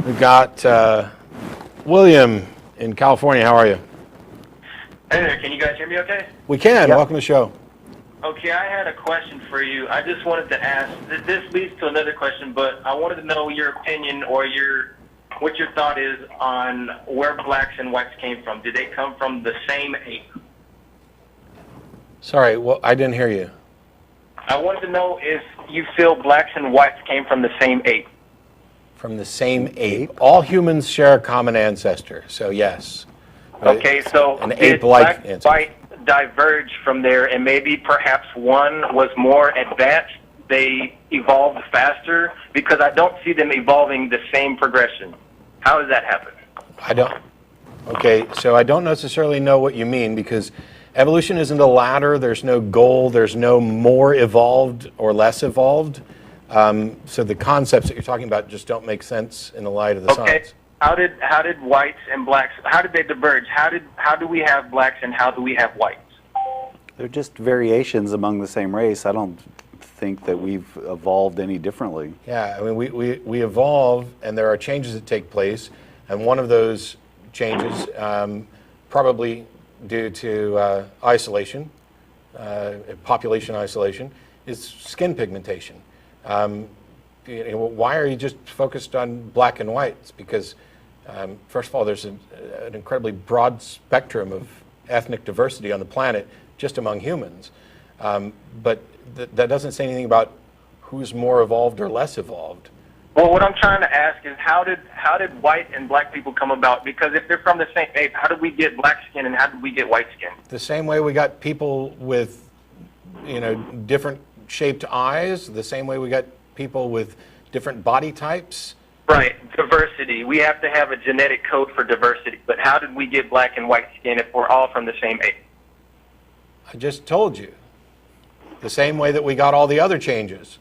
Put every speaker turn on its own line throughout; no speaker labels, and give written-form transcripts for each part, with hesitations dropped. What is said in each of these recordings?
We got William in California. How are you?
Hey there, can you guys hear me okay?
We can. Yep. Welcome to the show.
Okay, I had a question for you. I just wanted to ask, this leads to another question, but I wanted to know your opinion or what your thought is on where blacks and whites came from. Did they come from the same ape?
Sorry, well, I didn't hear you.
I wanted to know if you feel blacks and whites came from the same ape.
From the same ape? All humans share a common ancestor, so yes.
Okay, so
an
did
ape-like
black and
ancestor.
white diverge from there, and maybe perhaps one was more advanced, they evolved faster? Because I don't see them evolving the same progression. How does that happen?
I don't. Okay, so I don't necessarily know what you mean, because evolution isn't a ladder. There's no goal. There's no more evolved or less evolved. So the concepts that you're talking about just don't make sense in the light of the science.
How did whites and blacks, how did they diverge? How do we have blacks and how do we have whites?
They're just variations among the same race. I don't think that we've evolved any differently.
Yeah, I mean, we evolve, and there are changes that take place, and one of those changes, probably due to isolation, population isolation, is skin pigmentation. Why are you just focused on black and whites? Because, first of all, there's an incredibly broad spectrum of ethnic diversity on the planet just among humans. But that doesn't say anything about who's more evolved or less evolved.
Well, what I'm trying to ask is how did white and black people come about? Because if they're from the same ape, how did we get black skin and how did we get white skin?
The same way we got people with, different shaped eyes, the same way we got people with different body types.
Right, diversity. We have to have a genetic code for diversity. But how did we get black and white skin if we're all from the same ape?
I just told you. The same way that we got all the other changes.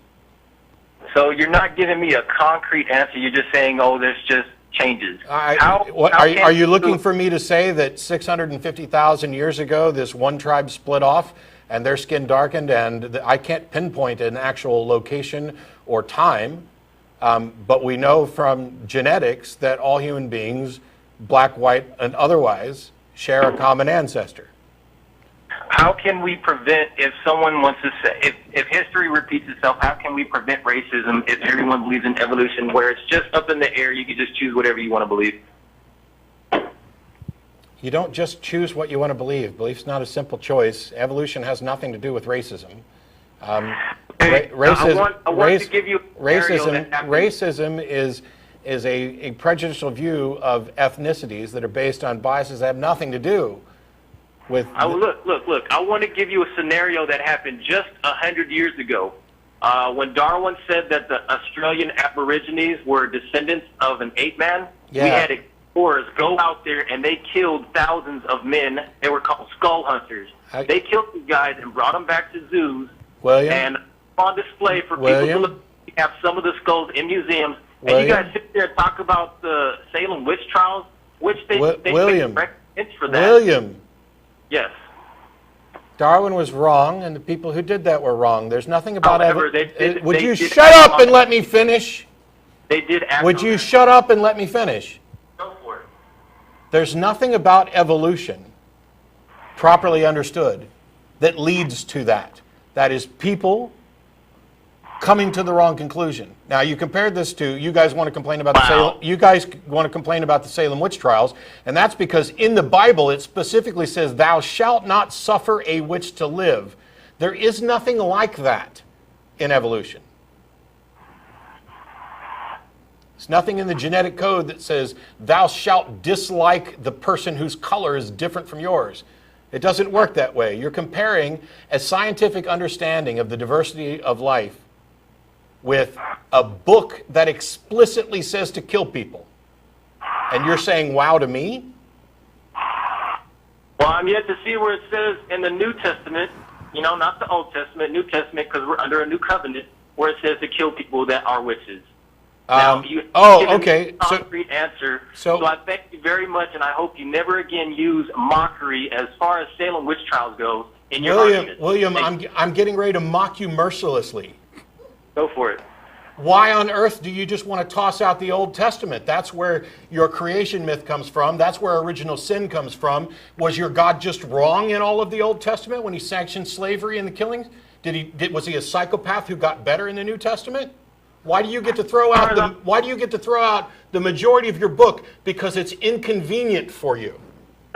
So you're not giving me a concrete answer. You're just saying, oh, there's just changes.
Are you looking for me to say that 650,000 years ago this one tribe split off and their skin darkened, and I can't pinpoint an actual location or time, but we know from genetics that all human beings, black, white, and otherwise, share a common ancestor?
How can we prevent, if someone wants to say, if history repeats itself, how can we prevent racism if everyone believes in evolution where it's just up in the air, you can just choose whatever you want to believe?
You don't just choose what you want to believe. Belief's not a simple choice. Evolution has nothing to do with racism. Racism is a prejudicial view of ethnicities that are based on biases that have nothing to do with...
Look. I want to give you a scenario that happened just 100 years ago. When Darwin said that the Australian Aborigines were descendants of an ape man, we had explorers go out there and they killed thousands of men. They were called skull hunters. They killed these guys and brought them back to zoos and on display for people to look. We have some of the skulls in museums. And you guys sit there and talk about the Salem witch trials, which they make reference for that.
William.
Yes.
Darwin was wrong, and the people who did that were wrong. There's nothing about
evolution.
Would you shut up and let me finish?
They did.
Would you shut up and let me finish?
Go for it.
There's nothing about evolution, properly understood, that leads to that. That is people coming to the wrong conclusion. Now, you compared this to, you guys want to complain about the Salem witch trials, and that's because in the Bible it specifically says, "Thou shalt not suffer a witch to live." There is nothing like that in evolution. There's nothing in the genetic code that says, "Thou shalt dislike the person whose color is different from yours." It doesn't work that way. You're comparing a scientific understanding of the diversity of life with a book that explicitly says to kill people. And you're saying, wow, to me?
Well, I'm yet to see where it says in the New Testament, not the Old Testament, New Testament, because we're under a new covenant, where it says to kill people that are witches. Now,
okay.
A concrete answer. So I thank you very much, and I hope you never again use mockery as far as Salem witch trials goes in your argument.
William, I'm getting ready to mock you mercilessly.
Go for it.
Why on earth do you just want to toss out the Old Testament? That's where your creation myth comes from. That's where original sin comes from. Was your God just wrong in all of the Old Testament when he sanctioned slavery and the killings? Was he a psychopath who got better in the New Testament? Why do you get to throw out the majority of your book? Because it's inconvenient for you.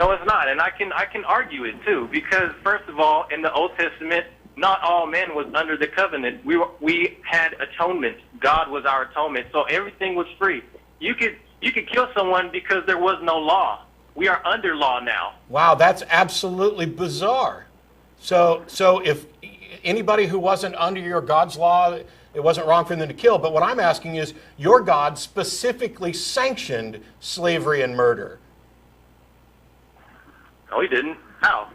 No, it's not, and I can argue it too. Because first of all, in the Old Testament, not all men was under the covenant. We had atonement. God was our atonement, so everything was free. You could kill someone because there was no law. We are under law now.
Wow, that's absolutely bizarre. So if anybody who wasn't under your God's law, it wasn't wrong for them to kill. But what I'm asking is, your God specifically sanctioned slavery and murder.
No, he didn't. How?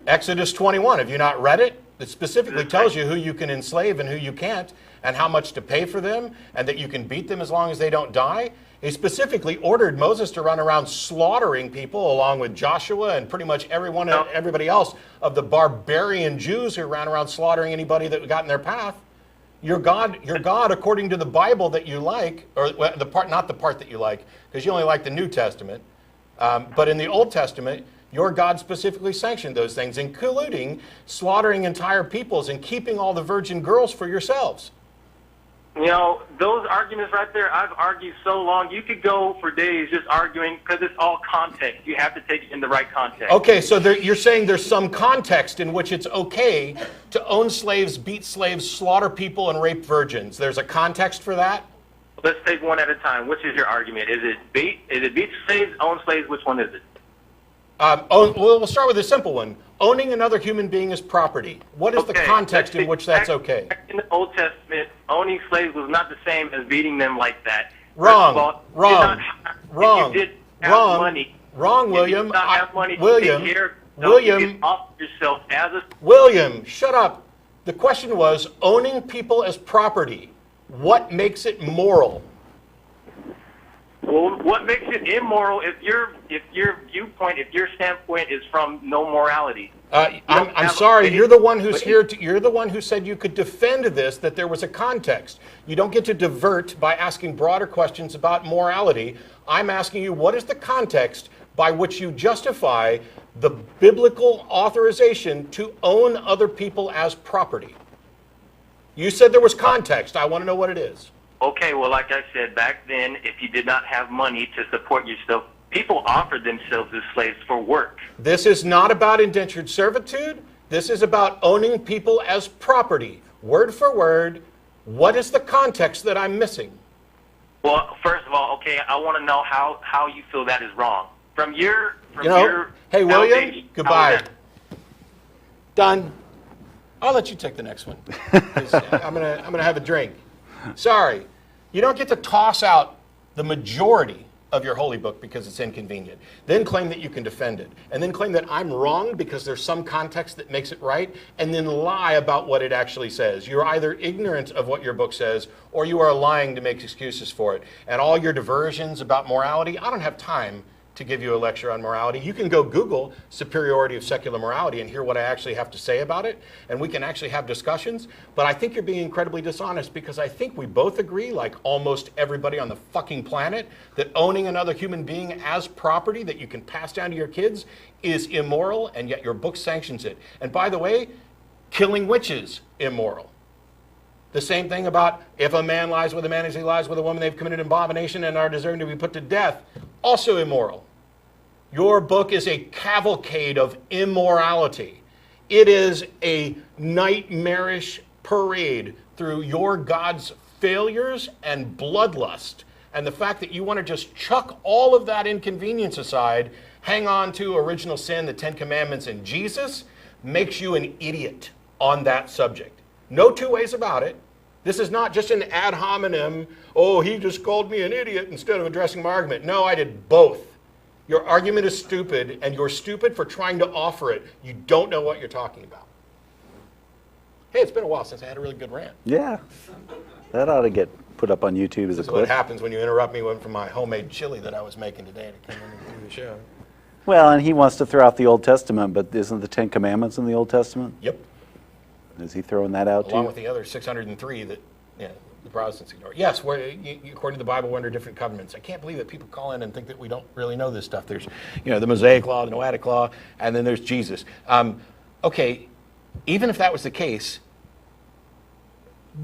Exodus 21. Have you not read it? It specifically tells you who you can enslave and who you can't, and how much to pay for them, and that you can beat them as long as they don't die. He specifically ordered Moses to run around slaughtering people, along with Joshua and pretty much everybody else of the barbarian Jews who ran around slaughtering anybody that got in their path. Your God, according to the Bible that you like, or the part, not the part that you like, because you only like the New Testament, but in the Old Testament, your God specifically sanctioned those things, including slaughtering entire peoples and keeping all the virgin girls for yourselves.
You know, those arguments right there, I've argued so long. You could go for days just arguing, because it's all context. You have to take it in the right context.
Okay, so you're saying there's some context in which it's okay to own slaves, beat slaves, slaughter people, and rape virgins. There's a context for that?
Let's take one at a time. Which is your argument? Is it beat slaves, own slaves? Which one is it?
We'll start with a simple one. Owning another human being as property. What is the context in which that's okay?
Back in the Old Testament, owning slaves was not the same as beating them like that.
Wrong.
Wrong, William.
William. William, shut up. The question was owning people as property. What makes it moral?
Well, what makes it immoral if your viewpoint, if your standpoint is from no morality?
I'm sorry. You're the one who's here. You're the one who said you could defend this, that there was a context. You don't get to divert by asking broader questions about morality. I'm asking you, what is the context by which you justify the biblical authorization to own other people as property? You said there was context. I want to know what it is.
Okay, well, like I said, back then, if you did not have money to support yourself, people offered themselves as slaves for work.
This is not about indentured servitude. This is about owning people as property. Word for word, what is the context that I'm missing?
Well, first of all, okay, I want to know how you feel that is wrong.
Hey, William, goodbye. Done. I'll let you take the next one. I'm gonna have a drink. Sorry. You don't get to toss out the majority of your holy book because it's inconvenient, then claim that you can defend it, and then claim that I'm wrong because there's some context that makes it right, and then lie about what it actually says. You're either ignorant of what your book says, or you are lying to make excuses for it. And all your diversions about morality, I don't have time to give you a lecture on morality. You can go Google superiority of secular morality and hear what I actually have to say about it, and we can actually have discussions. But I think you're being incredibly dishonest, because I think we both agree, like almost everybody on the fucking planet, that owning another human being as property that you can pass down to your kids is immoral, and yet your book sanctions it. And by the way, killing witches, immoral. The same thing about if a man lies with a man as he lies with a woman, they've committed abomination and are deserving to be put to death. Also immoral. Your book is a cavalcade of immorality. It is a nightmarish parade through your God's failures and bloodlust. And the fact that you want to just chuck all of that inconvenience aside, hang on to original sin, the Ten Commandments, and Jesus, makes you an idiot on that subject. No two ways about it. This is not just an ad hominem, oh, he just called me an idiot instead of addressing my argument. No, I did both. Your argument is stupid, and you're stupid for trying to offer it. You don't know what you're talking about. Hey, it's been a while since I had a really good rant.
Yeah, that ought to get put up on YouTube as a
This is
clip.
what happens when you interrupt me from my homemade chili that I was making today to come in and do the show.
Well, and he wants to throw out the Old Testament, but isn't the Ten Commandments in the Old Testament?
Yep.
Is he throwing that out too?
Along with the other 603 that The Protestants ignore it. Yes, according to the Bible, we're under different covenants. I can't believe that people call in and think that we don't really know this stuff. There's, the Mosaic Law, the Noahic Law, and then there's Jesus. Okay, even if that was the case,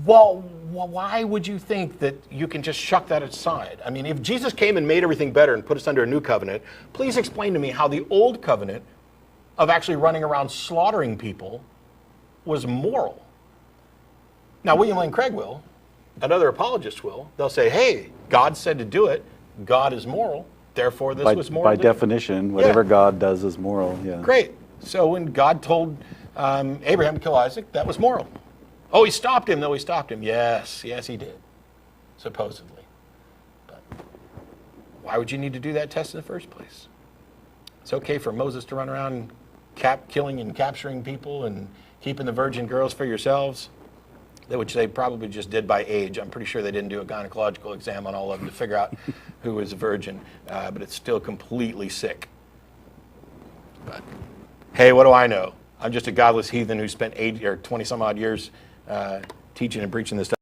well, why would you think that you can just shuck that aside? I mean, if Jesus came and made everything better and put us under a new covenant, please explain to me how the old covenant of actually running around slaughtering people was moral. Now, William Lane Craig will, and other apologists will. They'll say, hey, God said to do it. God is moral. Therefore, this was moral.
By definition, whatever God does is moral. Yeah.
Great. So when God told Abraham to kill Isaac, that was moral. Oh, he stopped him, though. He stopped him. Yes, he did, supposedly. But why would you need to do that test in the first place? It's okay for Moses to run around killing and capturing people and keeping the virgin girls for yourselves, which they probably just did by age. I'm pretty sure they didn't do a gynecological exam on all of them to figure out who was a virgin, but it's still completely sick. But hey, what do I know? I'm just a godless heathen who spent 80 or 20 some odd years teaching and preaching this stuff.